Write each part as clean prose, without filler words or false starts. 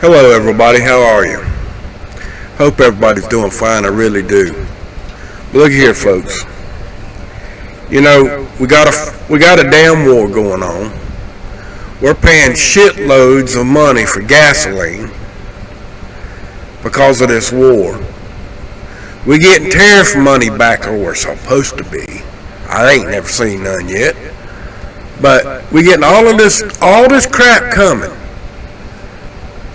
Hello everybody, how are you? Hope everybody's doing fine, I really do. But look here folks. You know, we got a damn war going on. We're paying shitloads of money for gasoline because of this war. We're getting tariff money back, or we're supposed to be. I ain't never seen none yet. But we're getting all this crap coming.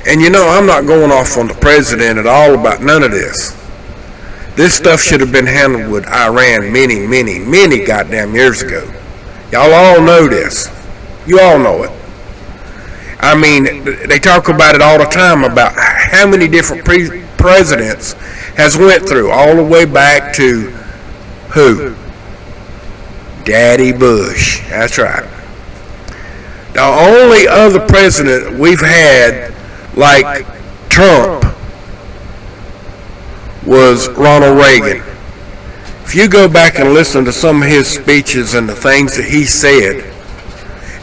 And you know, I'm not going off on the president at all about none of this. This stuff should have been handled with Iran many goddamn years ago. Y'all all know this. You all know it. I mean, they talk about it all the time about how many different presidents has went through, all the way back to who? Daddy Bush. That's right. The only other president we've had like Trump was Ronald Reagan. If you go back and listen to some of his speeches and the things that he said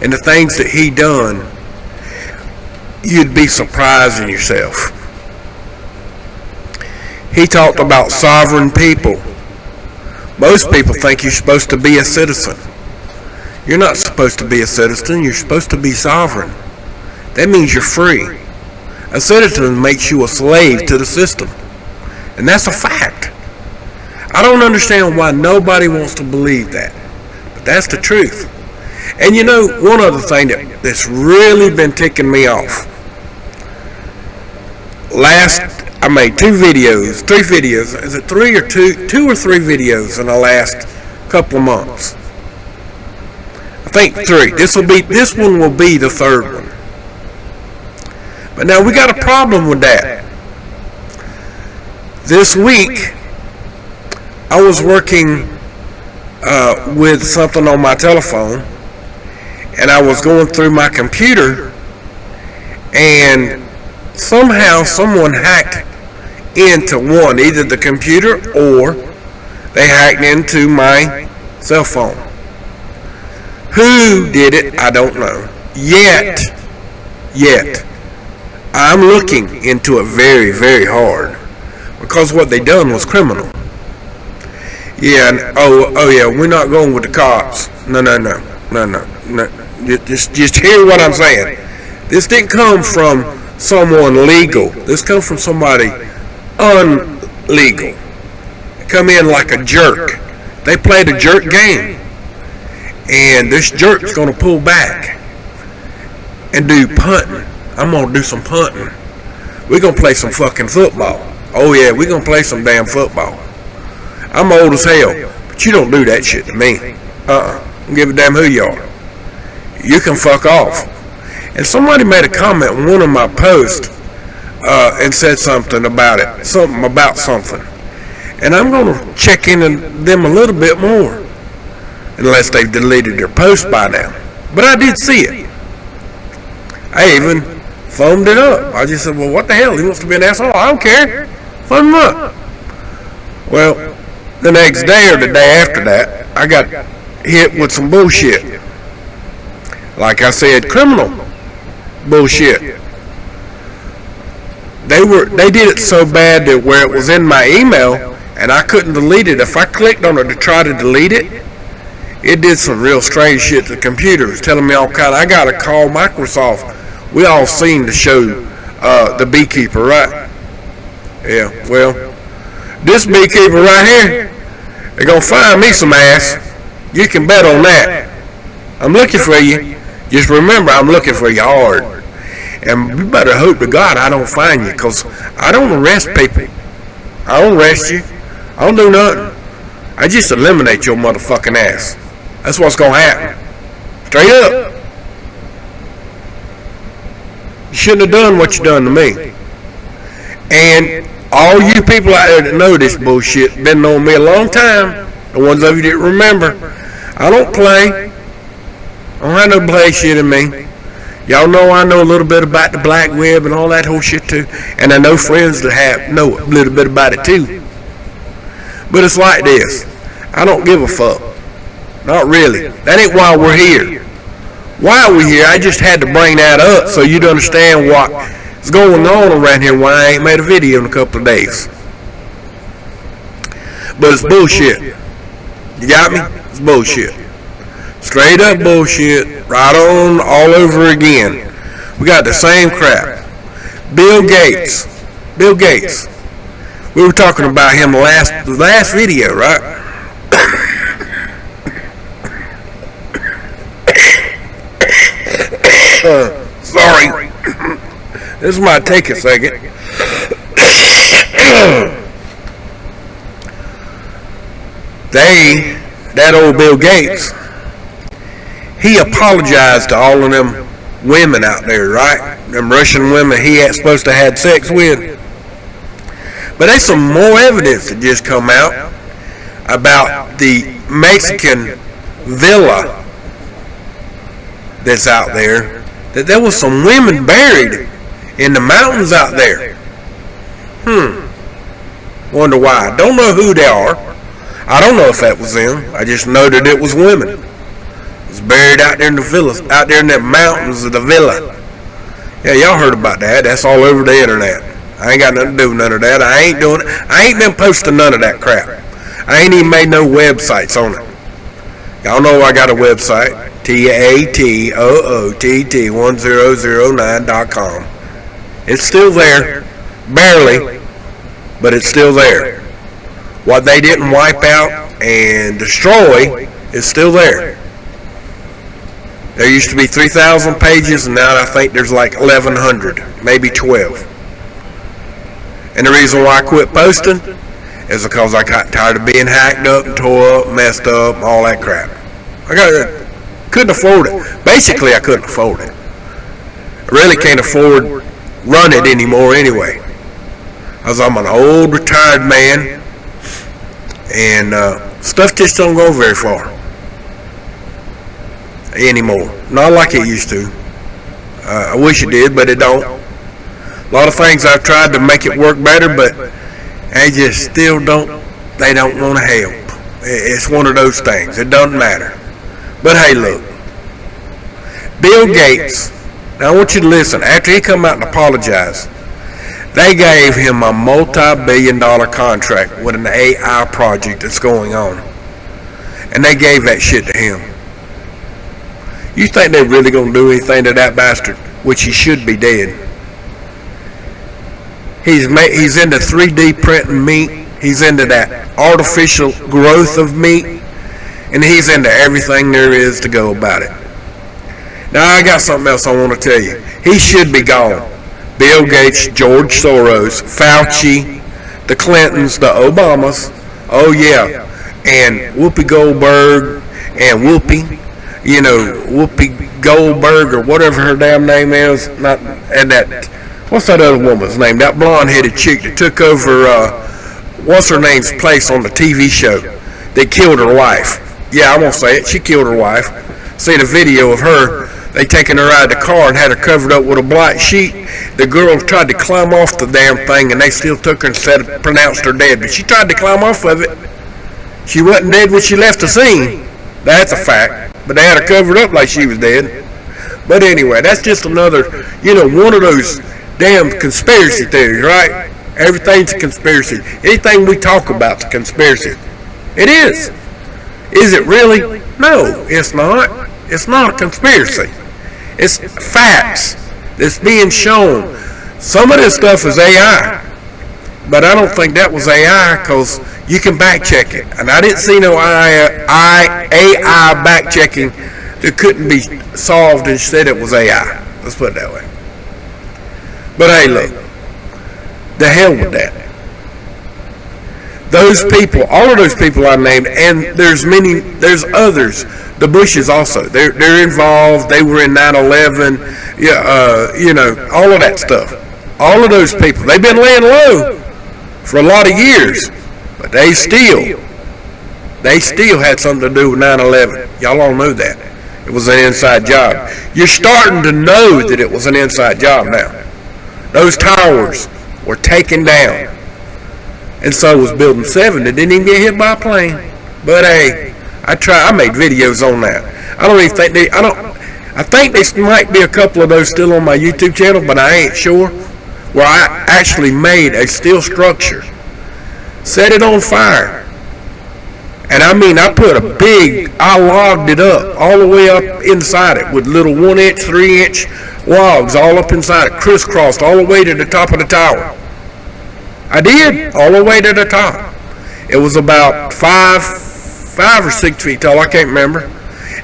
and the things that he done, you'd be surprising yourself. He talked about sovereign people. Most people think you're supposed to be a citizen. You're not supposed to be a citizen, you're supposed to be sovereign. That means you're free. A citizen makes you a slave to the system. And that's a fact. I don't understand why nobody wants to believe that. But that's the truth. And you know, one other thing that's really been ticking me off. I made three videos. Is it two or three videos in the last couple of months? I think three. This one will be the third one. But now we got a problem with that. This week, I was working with something on my telephone, and I was going through my computer, and somehow someone hacked into either the computer or they hacked into my cell phone. Who did it? I don't know. Yet. I'm looking into it very hard, because what they done was criminal. Yeah, oh yeah, we're not going with the cops. No. Just hear what I'm saying. This didn't come from someone legal. This come from somebody unlegal. Come in like a jerk. They played a jerk game, and this jerk's gonna pull back and do punting. I'm gonna do some punting. We're gonna play some fucking football. Oh yeah, we're gonna play some damn football. I'm old as hell, but you don't do that shit to me. I don't give a damn who you are. You can fuck off. And somebody made a comment on one of my posts and said something about it. Something about something. And I'm gonna check in on them a little bit more. Unless they've deleted their post by now. But I did see it. I even foamed it up. I just said, well, what the hell? He wants to be an asshole? I don't care. Foam him up. Well, the next day or the day after that, I got hit with some bullshit. Like I said, criminal bullshit. They did it so bad that where it was in my email and I couldn't delete it. If I clicked on it to try to delete it, it did some real strange shit to the computer. It was telling me all kind of, I gotta call Microsoft. We all seen the show, The Beekeeper, right? Yeah, well, this beekeeper right here, they're gonna find me some ass. You can bet on that. I'm looking for you. Just remember, I'm looking for you hard. And you better hope to God I don't find you, because I don't arrest people. I don't arrest you. I don't do nothing. I just eliminate your motherfucking ass. That's what's gonna happen. Straight up. You shouldn't have done what you done to me. And all you people out there that know this bullshit, been knowing me a long time, the ones of you that remember, I don't play. I don't have no play shit in me. Y'all know I know a little bit about the black web and all that whole shit too. And I know friends that know a little bit about it too. But it's like this. I don't give a fuck. Not really. That ain't why we're here. Why are we here? I just had to bring that up so you'd understand what is going on around here why I ain't made a video in a couple of days. But it's bullshit. You got me? It's bullshit. Straight up bullshit. Right on all over again. We got the same crap. Bill Gates. Bill Gates. We were talking about him the last video, right? Sorry. This might take a second. That old Bill Gates, he apologized to all of them women out there, right? Them Russian women he ain't supposed to have had sex with. But there's some more evidence that just come out about the Mexican villa that's out there, that there was some women buried in the mountains out there. Wonder why. Don't know who they are. I don't know if that was them. I just know that it was women. It was buried out there in the villas, out there in the mountains of the villa. Yeah, y'all heard about that. That's all over the internet. I ain't got nothing to do with none of that. I ain't doing it. I ain't been posting none of that crap. I ain't even made no websites on it. Y'all know I got a website, TATOOTT1009.com. It's still there, barely, but it's still there. What they didn't wipe out and destroy is still there. There used to be 3,000 pages, and now I think there's like 1,100, maybe 12. And the reason why I quit posting is because I got tired of being hacked up and tore up, messed up, all that crap. Couldn't afford it. Basically, I couldn't afford it. I really can't afford run it anymore anyway. Because I'm an old retired man, and stuff just don't go very far anymore. Not like it used to. I wish it did, but it don't. A lot of things I've tried to make it work better, but they just still don't. They don't want to help. It's one of those things. It doesn't matter. But hey, look, Bill Gates. Now I want you to listen. After he come out and apologize, they gave him a multi-billion-dollar contract with an AI project that's going on, and they gave that shit to him. You think they're really gonna do anything to that bastard? Which he should be dead. He's into 3D printing meat. He's into that artificial growth of meat, and he's into everything there is to go about it. Now I got something else I want to tell you. He should be gone. Bill Gates, George Soros, Fauci, the Clintons, the Obamas, oh yeah, and Whoopi Goldberg and Whoopi Goldberg or whatever her damn name is, and that, what's that other woman's name? That blonde-headed chick that took over, what's her name's place on the TV show that killed her wife. Yeah, I'm gonna say it. She killed her wife. Seen a video of her. They taken her out of the car and had her covered up with a black sheet. The girl tried to climb off the damn thing, and they still took her and pronounced her dead. But she tried to climb off of it. She wasn't dead when she left the scene. That's a fact. But they had her covered up like she was dead. But anyway, that's just another, one of those damn conspiracy theories, right? Everything's a conspiracy. Anything we talk about is a conspiracy. It is. Is it really? No, it's not. It's not a conspiracy. It's facts that's being shown. Some of this stuff is AI, but I don't think that was AI because you can back check it. And I didn't see no AI back checking that couldn't be solved and said it was AI. Let's put it that way. But hey, look, the hell with that. Those people, all of those people I named, and there's others. The Bushes also, they're involved. They were in 9/11, all of that stuff. All of those people, they've been laying low for a lot of years, but they still had something to do with 9/11. Y'all all know that. It was an inside job. You're starting to know that it was an inside job now. Those towers were taken down. And so was Building 7 that didn't even get hit by a plane. But hey, I made videos on that. I think there might be a couple of those still on my YouTube channel, but I ain't sure. where I actually made a steel structure, set it on fire. And I mean, I logged it up all the way up inside it with little 1 inch, 3 inch logs all up inside it, crisscrossed all the way to the top of the tower. I did, all the way to the top. It was about 5 or 6 feet tall, I can't remember.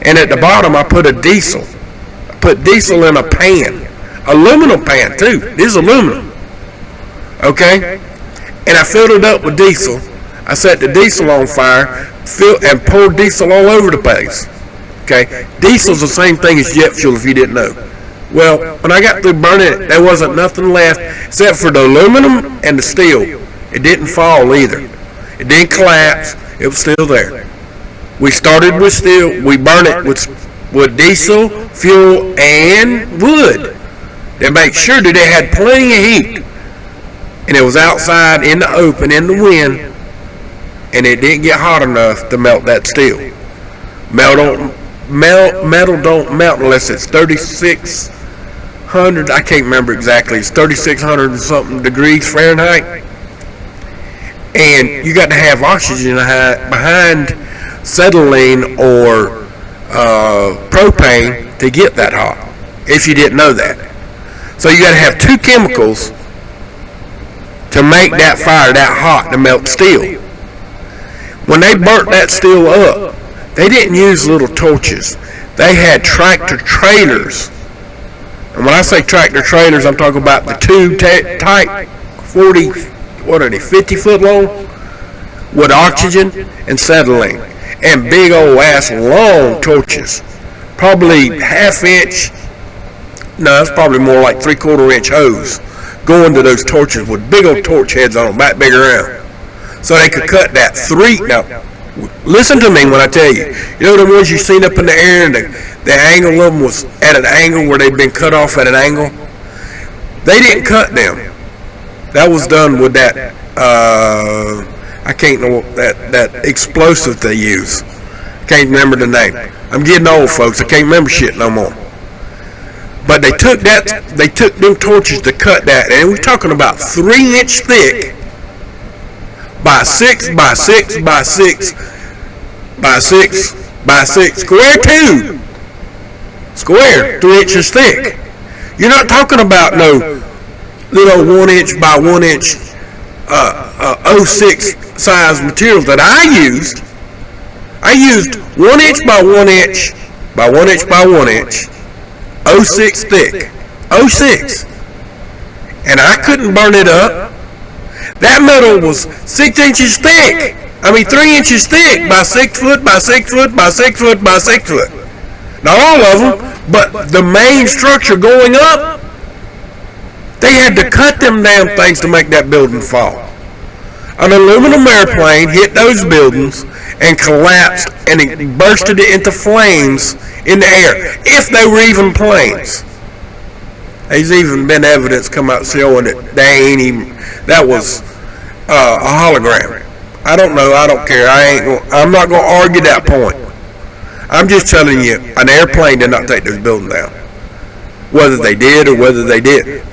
And at the bottom, I put a diesel. I put diesel in a pan, aluminum pan too. This is aluminum, okay? And I filled it up with diesel. I set the diesel on fire, and poured diesel all over the place. Okay, diesel's the same thing as jet fuel if you didn't know. Well, when I got through burning it, there wasn't nothing left except for the aluminum and the steel. It didn't fall either. It didn't collapse. It was still there. We started with steel. We burned it with diesel, fuel, and wood to make sure that it had plenty of heat. And it was outside in the open, in the wind, and it didn't get hot enough to melt that steel. Metal don't melt unless it's 3,600. I can't remember exactly. It's 3,600 and something degrees Fahrenheit. And you got to have oxygen behind acetylene or propane to get that hot, if you didn't know that. So you got to have two chemicals to make that fire that hot to melt steel. When they burnt that steel up, they didn't use little torches. They had tractor trailers. And when I say tractor trailers, I'm talking about the two type 50 foot long with oxygen and acetylene. And big old ass long torches. Probably half inch, no, it's probably more like 3/4 inch hose going to those torches with big old torch heads on them, about big around. So they could cut that now, listen to me when I tell you. You know the ones you seen up in the air and the angle of them was at an angle where they'd been cut off at an angle? They didn't cut them. That was done with that, I can't know, that explosive they use. Can't remember the name. I'm getting old, folks. I can't remember shit no more. But they took them torches to cut that, and we're talking about 3 inch thick by 6 by 6 by 6 by 6 by 6 square tube. Square, 3 inches thick. You're not talking about no little 1 inch by 1 inch 06 size materials that I used. I used 1 inch by 1 inch by 1 inch by 1 inch 06 thick. 06. And I couldn't burn it up. That metal was 6 inches thick. 3 inches thick by 6 foot by 6 foot by 6 foot by 6 foot. Not all of them, but the main structure going up, they had to cut them damn things to make that building fall. An aluminum airplane hit those buildings and collapsed, and it bursted it into flames in the air, if they were even planes. There's even been evidence come out showing that that was a hologram. I don't know. I don't care. I'm not going to argue that point. I'm just telling you, an airplane did not take this building down. Whether they did or whether they didn't.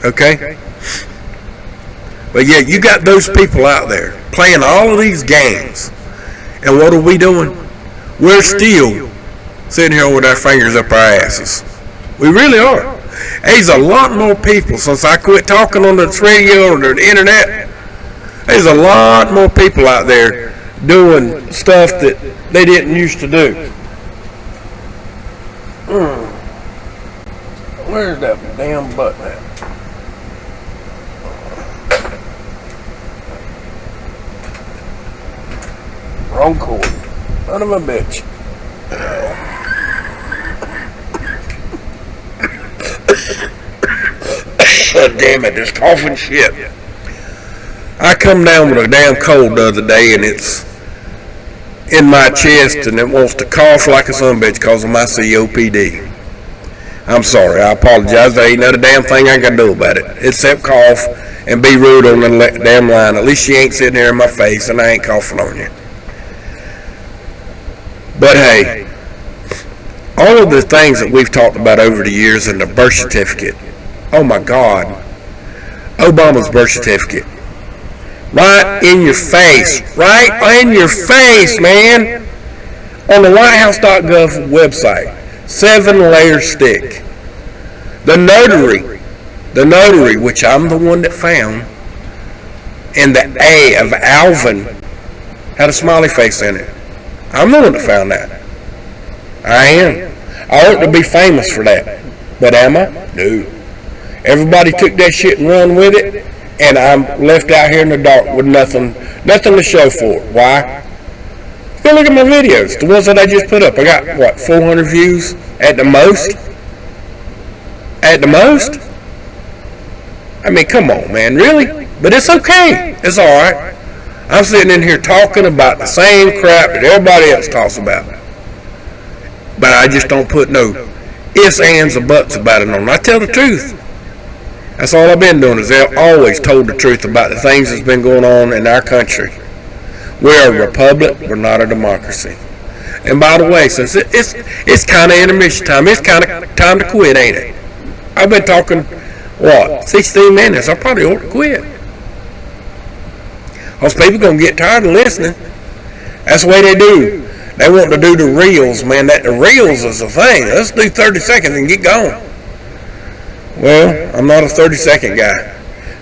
Okay? But yeah, you got those people out there playing all of these games. And what are we doing? We're still sitting here with our fingers up our asses. We really are. There's a lot more people since I quit talking on the radio or the internet. There's a lot more people out there doing stuff that they didn't used to do. Where's that damn button at? Wrong cord. Son of a bitch. Damn it, this coughing shit. I come down with a damn cold the other day, and it's in my chest, and it wants to cough like a son of a bitch because of my COPD. I'm sorry, I apologize. There ain't not a damn thing I can do about it except cough and be rude on the damn line. At least you ain't sitting there in my face, and I ain't coughing on you. But hey, all of the things that we've talked about over the years and the birth certificate, oh my God, Obama's birth certificate. Right in your face. Right in your face, man. On the WhiteHouse.gov website. 7-layer stick. The notary, which I'm the one that found, and the A of Alvin had a smiley face in it. I'm the one that found that. I am. I ought to be famous for that. But am I? No. Everybody took that shit and run with it, and I'm left out here in the dark with nothing to show for it. Why? Go look at my videos, the ones that I just put up. I got, 400 views at the most? At the most? I mean, come on, man, really? But it's okay. It's alright. I'm sitting in here talking about the same crap that everybody else talks about. But I just don't put no ifs, ands, or buts about it on. I tell the truth. That's all I've been doing, is I've always told the truth about the things that's been going on in our country. We're a republic, we're not a democracy. And by the way, since it's kind of intermission time, it's kind of time to quit, ain't it? I've been talking, 16 minutes. I probably ought to quit. Because people going to get tired of listening. That's the way they do. They want to do the reels, man. The reels is the thing. Let's do 30 seconds and get going. Well, I'm not a 30-second guy.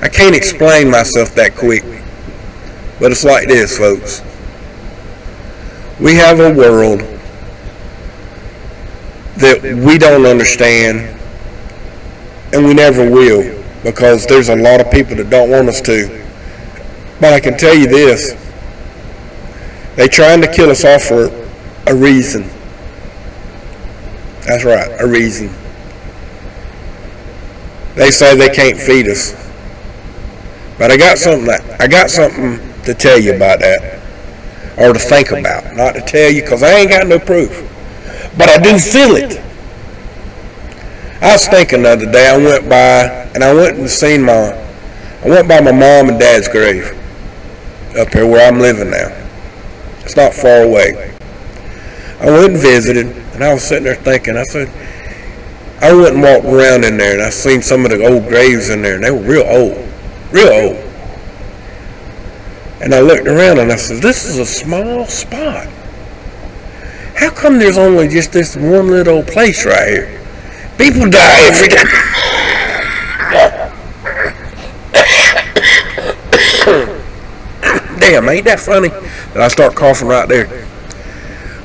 I can't explain myself that quick. But it's like this, folks. We have a world that we don't understand, and we never will, because there's a lot of people that don't want us to. But I can tell you this. They're trying to kill us off for a reason. That's right, a reason. They say they can't feed us. But I got something to tell you about that. Or to think about. Not to tell you, because I ain't got no proof. But I do feel it. I was thinking the other day, I went by my mom and dad's grave up here where I'm living now. It's not far away. I went and visited, and I was sitting there thinking, I went and walked around in there, and I seen some of the old graves in there, and they were real old. And I looked around, and I said, this is a small spot. How come there's only just this one little place right here? People die every day. Damn, ain't that funny that I start coughing right there?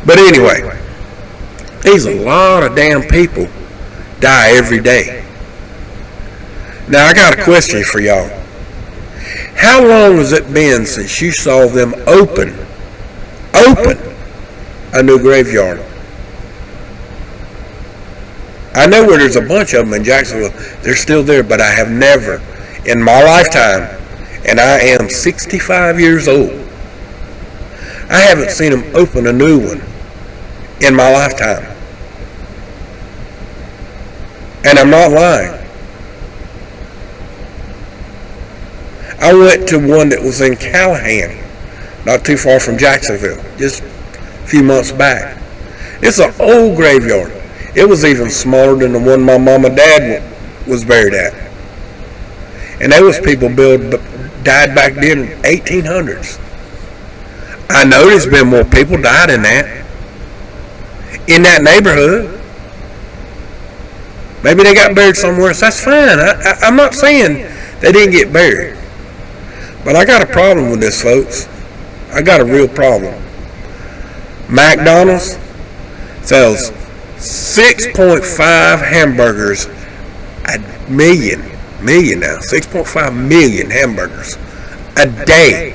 But anyway, there's a lot of damn people die every day. Now I got a question for y'all. How long has it been since you saw them open a new graveyard? I know where there's a bunch of them in Jacksonville. They're still there, but I have never, in my lifetime, and I am 65 years old, I haven't seen them open a new one in my lifetime. And I'm not lying. I went to one that was in Callahan, not too far from Jacksonville, just a few months back. It's an old graveyard. It was even smaller than the one my mom and dad was buried at. And there was people died back then in 1800s. I know there's been more people died in that neighborhood. Maybe they got buried somewhere else. That's fine. I'm not saying they didn't get buried. But I got a problem with this, folks. I got a real problem. McDonald's sells 6.5 hamburgers a million now. 6.5 million hamburgers a day.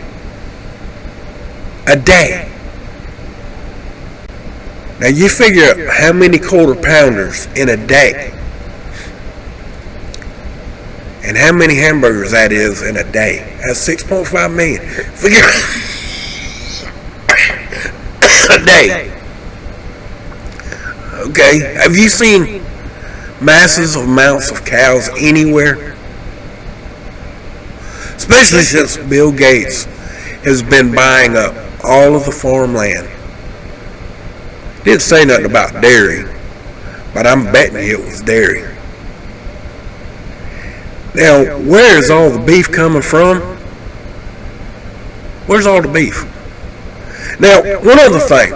Now you figure out how many quarter pounders in a day and how many hamburgers that is in a day. That's 6.5 million. Figure a day. Okay, have you seen massive amounts of cows anywhere? Especially since Bill Gates has been buying up all of the farmland. Didn't say nothing about dairy, but I'm betting you it was dairy. Now, where is all the beef coming from? Where's all the beef? Now, one other thing.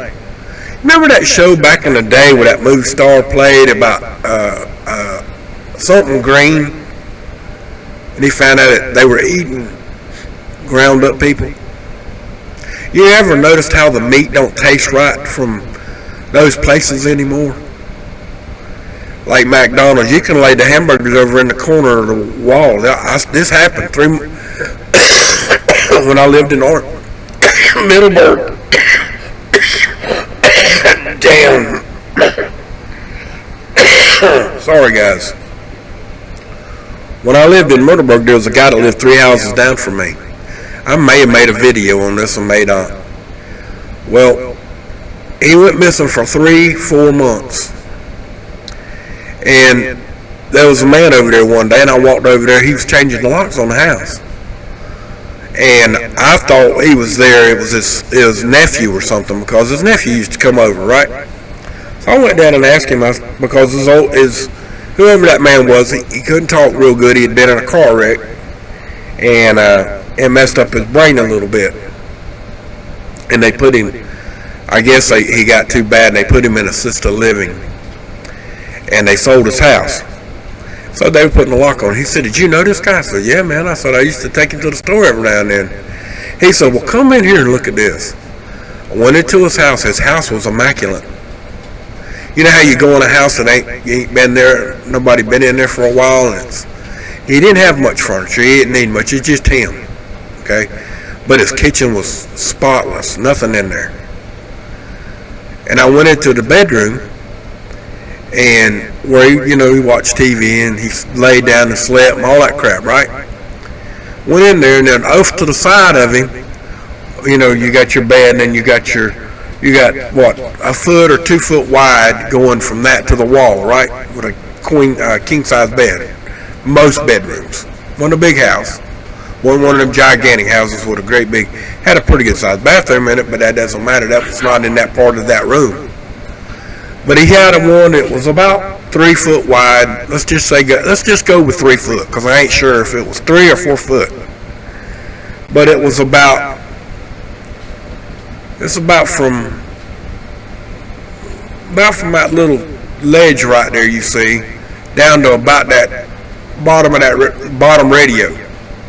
Remember that show back in the day where that movie star played about something green? And he found out that they were eating ground up people? You ever noticed how the meat don't taste right from those places anymore? Like McDonald's, you can lay the hamburgers over in the corner of the wall. This happened when I lived in Middleburg. Damn. Sorry, guys. When I lived in Middleburg, there was a guy that lived 3 houses down from me. I may have made a video on this and made on. Well, he went missing for 3-4 months. And there was a man over there one day, and I walked over there. He was changing the locks on the house. And I thought he was there. It was his nephew or something, because his nephew used to come over, right? So I went down and asked him, because whoever that man was, he couldn't talk real good. He had been in a car wreck and messed up his brain a little bit. And they put him, I guess he got too bad, and they put him in assisted living. And they sold his house. So they were putting a lock on it. He said, "Did you know this guy?" I said, "Yeah, man." I said, "I used to take him to the store every now and then." He said, "Well, come in here and look at this." I went into his house. His house was immaculate. You know how you go in a house that you ain't been there, nobody been in there for a while, and he didn't have much furniture. He didn't need much. It's just him, okay? But his kitchen was spotless, nothing in there. And I went into the bedroom, and where he watched TV and he laid down and slept and all that crap, right? Went in there, and then off to the side of him, you got your bed, and then you got what, a foot or 2 foot wide going from that to the wall, right? With a king size bed. Most bedrooms. Wasn't a big house. Wasn't one of them gigantic houses with a great big, had a pretty good sized bathroom in it, but that doesn't matter. That was not in that part of that room. But he had one that was about 3 foot wide. Let's just go with 3 foot, because I ain't sure if it was 3 or 4 foot. But it was about from that little ledge right there you see, down to about that bottom radio.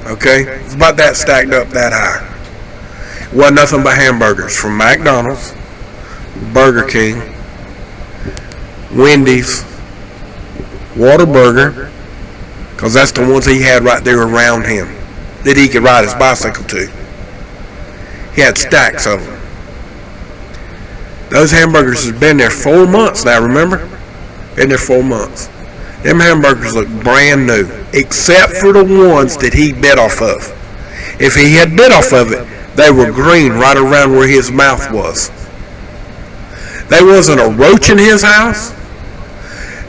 Okay, it's about that stacked up that high. Wasn't nothing but hamburgers from McDonald's, Burger King, Wendy's, Whataburger, because that's the ones he had right there around him that he could ride his bicycle to. He had stacks of them. Those hamburgers has been there 4 months now, remember? Been there 4 months. Them hamburgers look brand new, except for the ones that he bit off of. If he had bit off of it, they were green right around where his mouth was. There wasn't a roach in his house.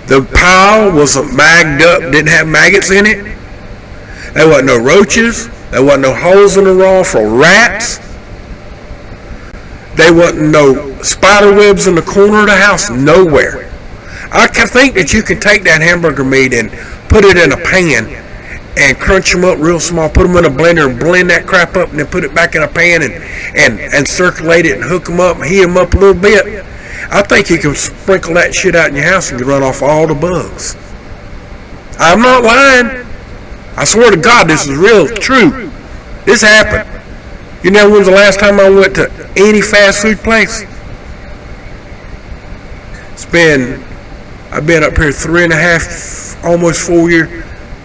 The pile wasn't magged up, didn't have maggots in it. There wasn't no roaches. There wasn't no holes in the wall for rats. There wasn't no spider webs in the corner of the house, nowhere. I can think that you can take that hamburger meat and put it in a pan and crunch them up real small, put them in a blender and blend that crap up, and then put it back in a pan and circulate it and hook them up and heat them up a little bit. I think you can sprinkle that shit out in your house and you run off all the bugs. I'm not lying. I swear to God, this is real, true. This happened. You know when's the last time I went to any fast food place? I've been up here 3.5, almost 4 years.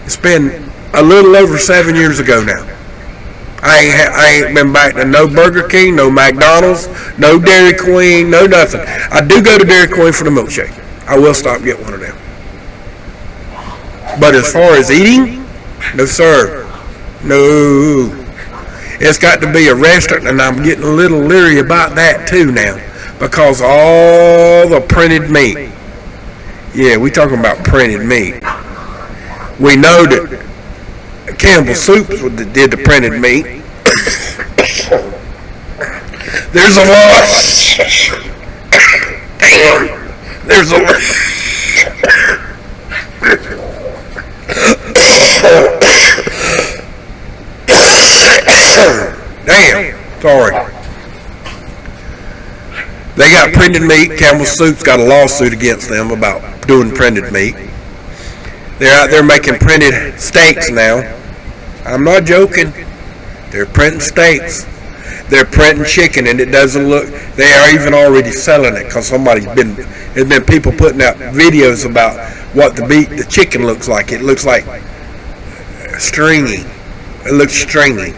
It's been a little over 7 years ago now. I ain't been back to no Burger King, no McDonald's, no Dairy Queen, no nothing. I do go to Dairy Queen for the milkshake. I will stop and get one of them. But as far as eating, no sir. No. It's got to be a restaurant, and I'm getting a little leery about that too now, because all the printed meat. Yeah, we talking about printed meat. We know that Campbell Soups did the printed meat. There's a lot. Damn. There's a lot. They got printed meat. Campbell Soup's got a lawsuit against them about doing printed meat. They're out there making printed steaks now. I'm not joking. They're printing steaks. They're printing chicken, and it doesn't look. They are even already selling it because there's been people putting out videos about what the chicken looks like. It looks like stringy. It looks stringy.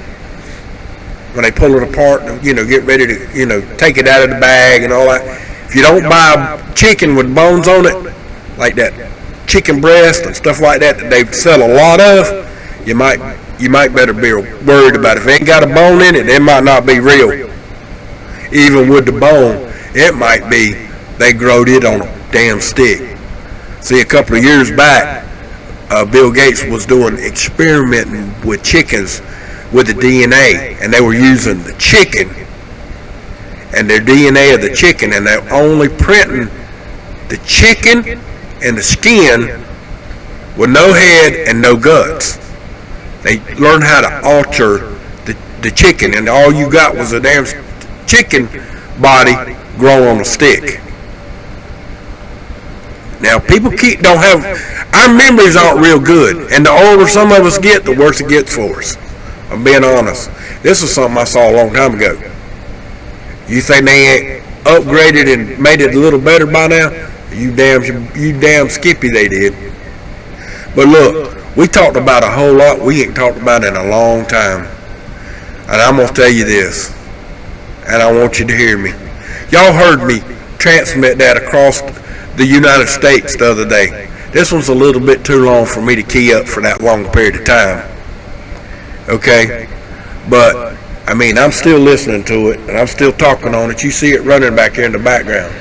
When they pull it apart, get ready to, take it out of the bag and all that. If you don't buy chicken with bones on it, like that chicken breast and stuff like that they sell a lot of, you might better be worried about it. If it ain't got a bone in it might not be real. Even with the bone, it might be they growed it on a damn stick. See, a couple of years back, Bill Gates was doing experimenting with chickens with the DNA, and they were using the chicken and their DNA of the chicken, and they're only printing the chicken and the skin with no head and no guts. They learned how to alter the chicken, and all you got was a damn chicken body grown on a stick. Now, people don't have, our memories aren't real good, and the older some of us get, the worse it gets for us. I'm being honest. This is something I saw a long time ago. You think they ain't upgraded and made it a little better by now? You damn skippy they did. But look, we talked about a whole lot we ain't talked about in a long time. And I'm going to tell you this, and I want you to hear me. Y'all heard me transmit that across the United States the other day. This one's a little bit too long for me to key up for that long period of time. Okay? But, I'm still listening to it, and I'm still talking on it. You see it running back here in the background.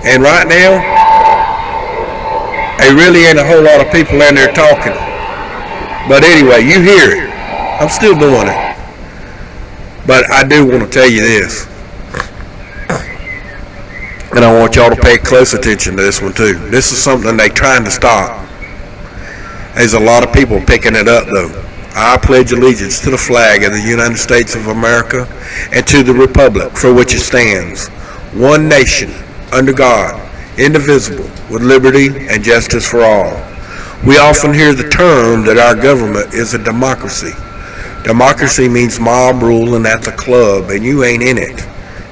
And right now, there really ain't a whole lot of people in there talking. But anyway, you hear it. I'm still doing it. But I do want to tell you this. And I want y'all to pay close attention to this one too. This is something they're trying to stop. There's a lot of people picking it up though. I pledge allegiance to the flag of the United States of America and to the republic for which it stands, one nation, under God, indivisible, with liberty and justice for all. We often hear the term that our government is a democracy. Democracy means mob rule, and that's a club, and you ain't in it.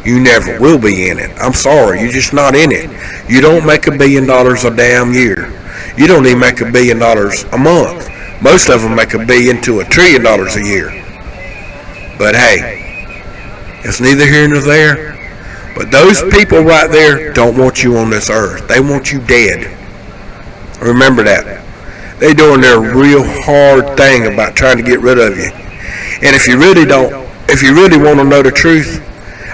You never will be in it. I'm sorry, you're just not in it. You don't make $1 billion a damn year. You don't even make $1 billion a month. Most of them make $1 billion to $1 trillion a year. But hey, it's neither here nor there. But those people right there don't want you on this earth. They want you dead. Remember that. They're doing their real hard thing about trying to get rid of you. And if you really want to know the truth,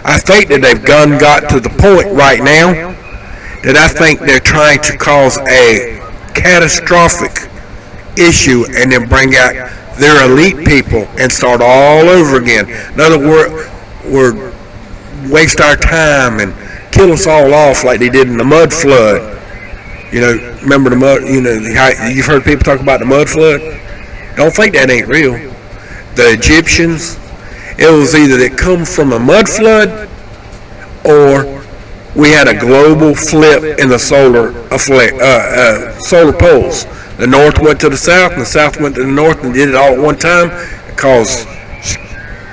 I think that they've got to the point right now that I think they're trying to cause a catastrophic issue and then bring out their elite people and start all over again. In other words, we're waste our time and kill us all off like they did in the mud flood. Remember the mud, you've heard people talk about the mud flood? Don't think that ain't real. The Egyptians, it was either that come from a mud flood or we had a global flip in the solar poles. The north went to the south and the south went to the north and did it all at one time. It caused,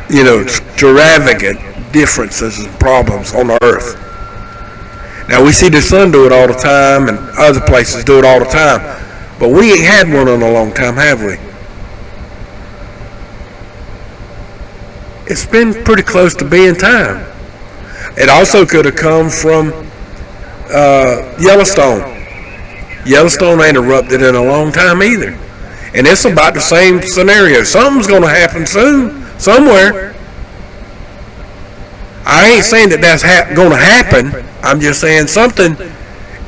extravagant differences and problems on the earth. Now we see the sun do it all the time and other places do it all the time. But we ain't had one in a long time, have we? It's been pretty close to being time. It also could have come from Yellowstone. Yellowstone ain't erupted in a long time either. And it's about the same scenario. Something's going to happen soon, somewhere. I ain't saying that that's going to happen. I'm just saying something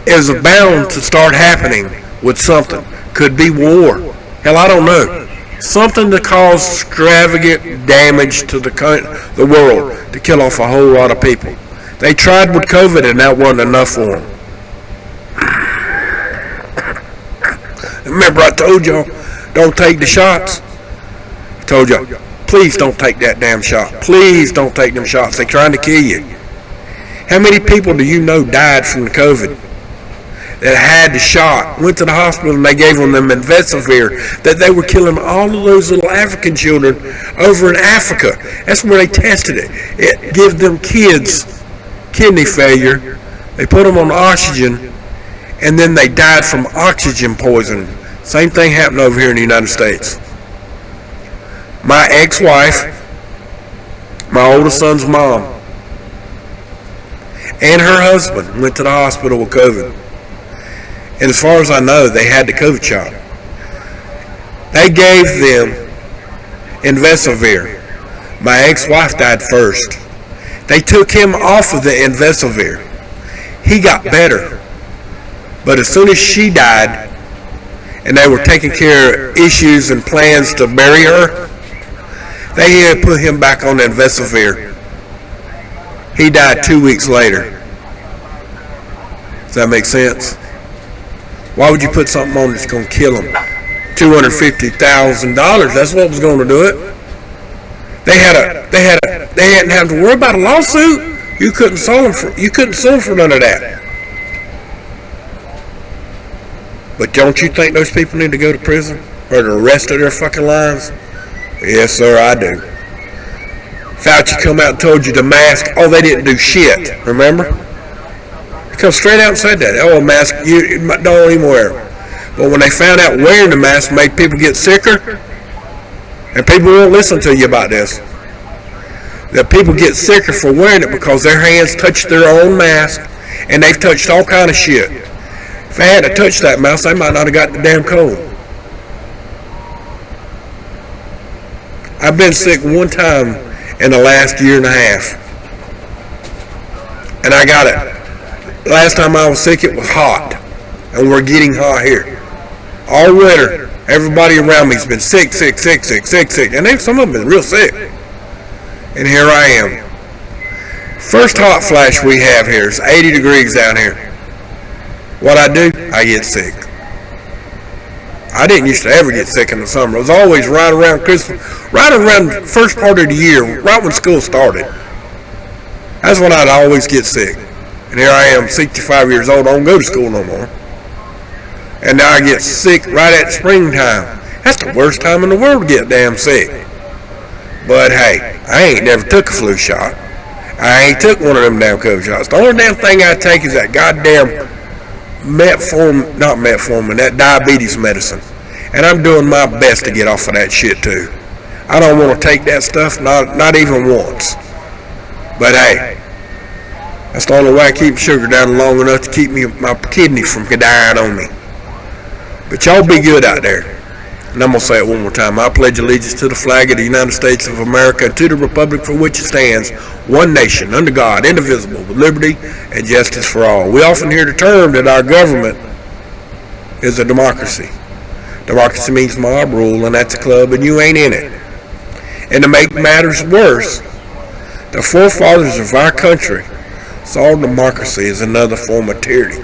is bound to start happening with something. Could be war. Hell, I don't know. Something to cause extravagant damage to the world, to kill off a whole lot of people. They tried with COVID and that wasn't enough for them. Remember I told y'all, don't take the shots? I told y'all, please don't take that damn shot. Please don't take them shots. They're trying to kill you. How many people do you know died from the COVID that had the shot, went to the hospital, and they gave them Remdesivir, that they were killing all of those little African children over in Africa? That's where they tested it. It gave them kids kidney failure. They put them on oxygen, and then they died from oxygen poisoning. Same thing happened over here in the United States. My ex-wife, my oldest son's mom, and her husband went to the hospital with COVID. And as far as I know, they had the COVID shot. They gave them Remdesivir. My ex-wife died first. They took him off of the Remdesivir. He got better. But as soon as she died, and they were taking care of issues and plans to bury her, they had put him back on Remdesivir. He died 2 weeks later. Does that make sense? Why would you put something on that's going to kill him? $250,000. That's what was going to do it. They hadn't have to worry about a lawsuit. You couldn't sue them for none of that. But don't you think those people need to go to prison for the rest of their fucking lives? Yes, sir, I do. Fauci come out and told you to mask. Oh, they didn't do shit. Remember? He come straight out and said that. Oh, mask, you don't even wear them. But when they found out wearing the mask made people get sicker, and people won't listen to you about this, that people get sicker for wearing it because their hands touch their own mask, and they've touched all kind of shit. If they had to touch that mask, they might not have got the damn cold. I've been sick one time in the last year and a half, and I got it. Last time I was sick, it was hot, and we're getting hot here. All winter, everybody around me's been sick, and some of them been real sick. And here I am. First hot flash we have here is 80 degrees down here. What I do, I get sick. I didn't used to ever get sick in the summer. It was always right around Christmas, right around the first part of the year, right when school started. That's when I'd always get sick. And here I am, 65 years old, I don't go to school no more. And now I get sick right at springtime. That's the worst time in the world to get damn sick. But hey, I ain't never took a flu shot. I ain't took one of them damn COVID shots. The only damn thing I take is that goddamn metformin, that diabetes medicine. And I'm doing my best to get off of that shit too. I don't want to take that stuff, not even once. But hey, that's the only way I keep sugar down long enough to keep my kidney from dying on me. But y'all be good out there. And I'm going to say it one more time. I pledge allegiance to the flag of the United States of America and to the republic for which it stands, one nation, under God, indivisible, with liberty and justice for all. We often hear the term that our government is a democracy. Democracy means mob rule, and that's a club, and you ain't in it. And to make matters worse, the forefathers of our country saw democracy as another form of tyranny.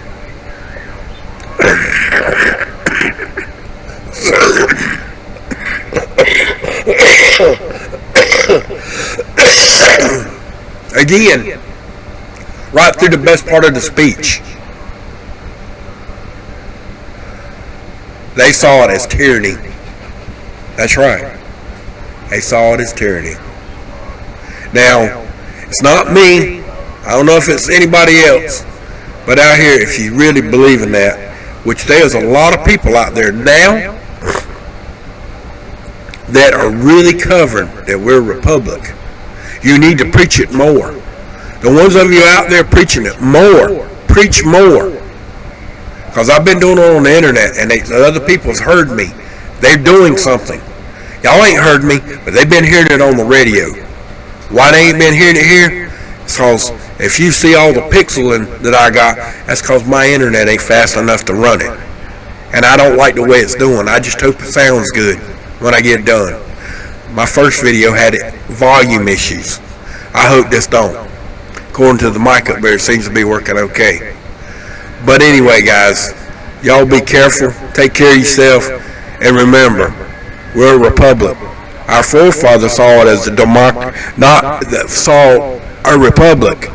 Again, right through the best part of the speech, they saw it as tyranny. That's right. They saw it as tyranny. Now, it's not me. I don't know if it's anybody else. But out here, if you really believe in that, which there's a lot of people out there now that are really covering that we're a republic, you need to preach it more. The ones of you out there preaching it more, preach more. Because I've been doing it on the internet, and other people have heard me. They're doing something. Y'all ain't heard me, but they've been hearing it on the radio. Why they ain't been hearing it here? It's because if you see all the pixeling that I got, that's because my internet ain't fast enough to run it. And I don't like the way it's doing. I just hope it sounds good when I get it done. My first video had volume issues. I hope this don't. According to the mic up there, it seems to be working okay. But anyway, guys, y'all be careful. Take care of yourself. And remember, we're a republic. Our forefathers saw it as a democracy, saw a republic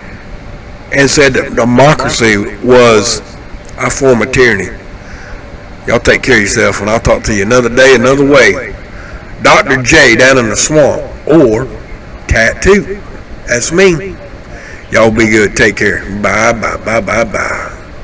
and said that democracy was a form of tyranny. Y'all take care of yourself, and I'll talk to you another day, another way. Dr. J down in the swamp, or Cat 2. That's me. Y'all be good. Take care. Bye, bye, bye, bye, bye.